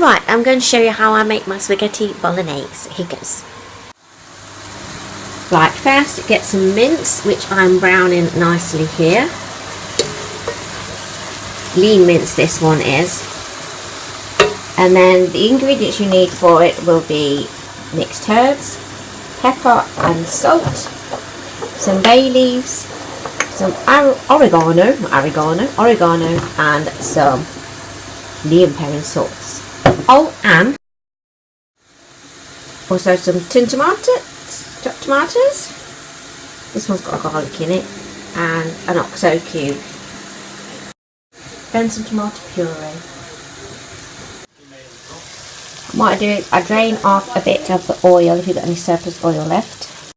Right, I'm going to show you how I make my spaghetti bolognese. Here goes. Right, first get some mince, which I'm browning nicely here. Lean mince this one is. And then the ingredients you need for it will be mixed herbs, pepper and salt, some bay leaves, some oregano, and some neem pepper sauce. Oh, and also some tin tomatoes. This one's got garlic in it, and an oxo cube. Then some tomato puree. What I do is I drain off a bit of the oil if you've got any surplus oil left.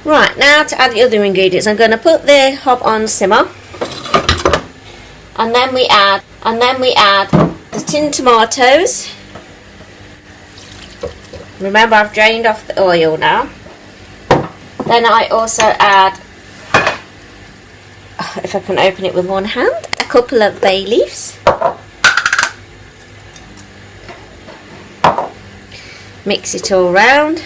Right, now to add the other ingredients, I'm going to put the hob on simmer, and then we add the tin tomatoes. Remember, I've drained off the oil now. Then I also add, if I can open it with one hand, a couple of bay leaves. Mix it all round.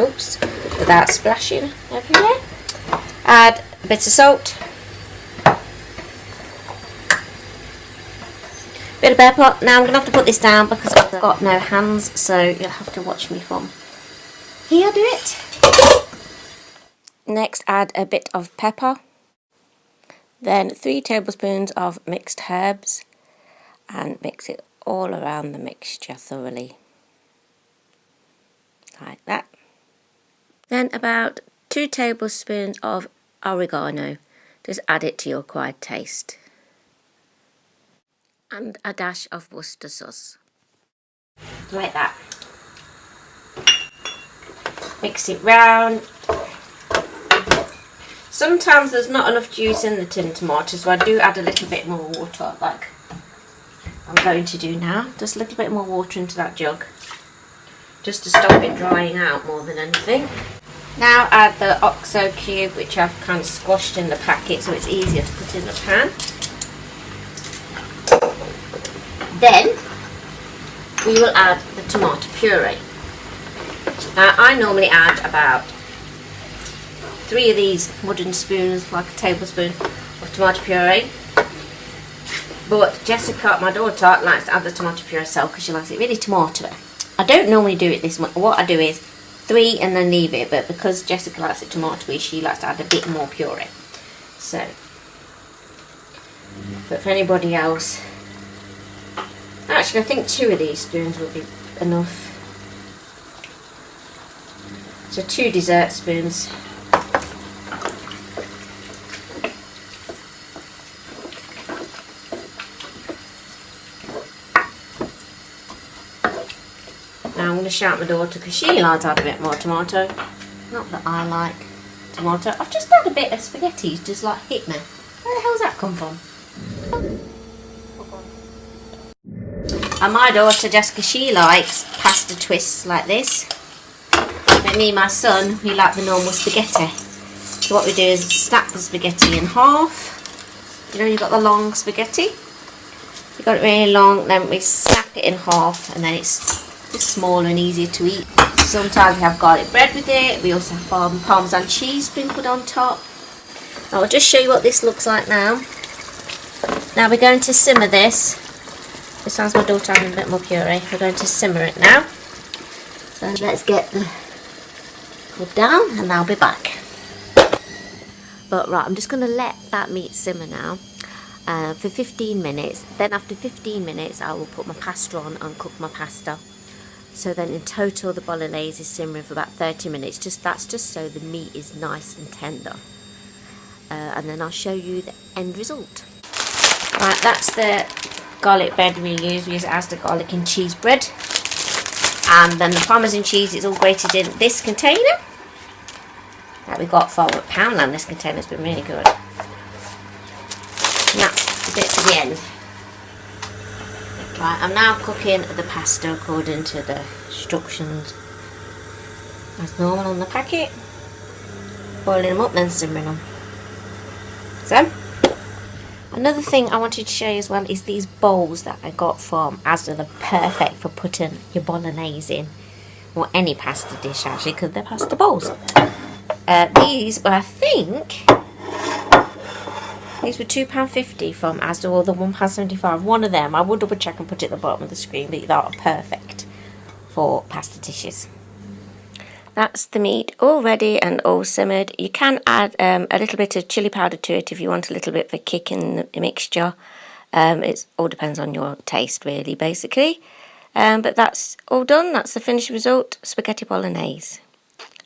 Oops, without splashing everywhere. Add a bit of salt, bit of pepper. Now I'm going to have to put this down because I've got no hands, so you'll have to watch me from here do it. Next, add a bit of pepper, then 3 tablespoons of mixed herbs, and mix it all around the mixture thoroughly, like that. Then about 2 tablespoons of oregano, just add it to your required taste, and a dash of Worcester sauce, like that. Mix it round. Sometimes there's not enough juice in the tin tomato, so I do add a little bit more water, like I'm going to do now. Just a little bit more water into that jug, just to stop it drying out more than anything. Now add the oxo cube, which I've kind of squashed in the packet so it's easier to put in the pan. Then we will add the tomato puree. Now I normally add about 3 of these wooden spoons, like a tablespoon of tomato puree. But Jessica, my daughter, likes to add the tomato puree herself because she likes it really tomatoey. I don't normally do it this much. What I do is 3 and then leave it, but because Jessica likes it tomatoey, she likes to add a bit more puree. So, but for anybody else, actually I think 2 of these spoons will be enough. So 2 dessert spoons. Now I'm going to shout my daughter because she likes to add a bit more tomato. Not that I like tomato. I've just had a bit of spaghetti, just like hit me. Where the hell's that come from? And my daughter Jessica, she likes pasta twists like this. But me and my son, we like the normal spaghetti. So what we do is snap the spaghetti in half. You know, you've got the long spaghetti. You've got it really long, then we snap it in half, and then it's just smaller and easier to eat. Sometimes we have garlic bread with it. We also have Parmesan cheese sprinkled on top. I'll just show you what this looks like now. Now we're going to simmer this. Besides my daughter having a bit more puree, we're going to simmer it now. So let's get the hood down and I'll be back. But right, I'm just going to let that meat simmer now for 15 minutes. Then after 15 minutes I will put my pasta on and cook my pasta. So then in total the bolognese is simmering for about 30 minutes. That's just so the meat is nice and tender. And then I'll show you the end result. Right, that's the garlic bread we use. We use it as the garlic and cheese bread. And then the Parmesan cheese is all grated in this container that we got from Poundland. This container's been really good. And that's the bit to the end. Right, I'm now cooking the pasta according to the instructions as normal on the packet. Boiling them up, then simmering them. So, Another thing I wanted to show you as well is these bowls that I got from Asda. They're perfect for putting your bolognese in, or any pasta dish actually, because they're pasta bowls. These were, I think, these were £2.50 from Asda, or the £1.75. One of them. I will double check and put it at the bottom of the screen, but they are perfect for pasta dishes. That's the meat all ready and all simmered. You can add a little bit of chilli powder to it if you want a little bit of a kick in the mixture. It all depends on your taste really, basically. But that's all done. That's the finished result, spaghetti bolognese.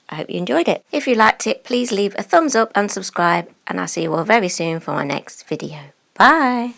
I hope you enjoyed it. If you liked it, please leave a thumbs up and subscribe, and I'll see you all very soon for my next video. Bye!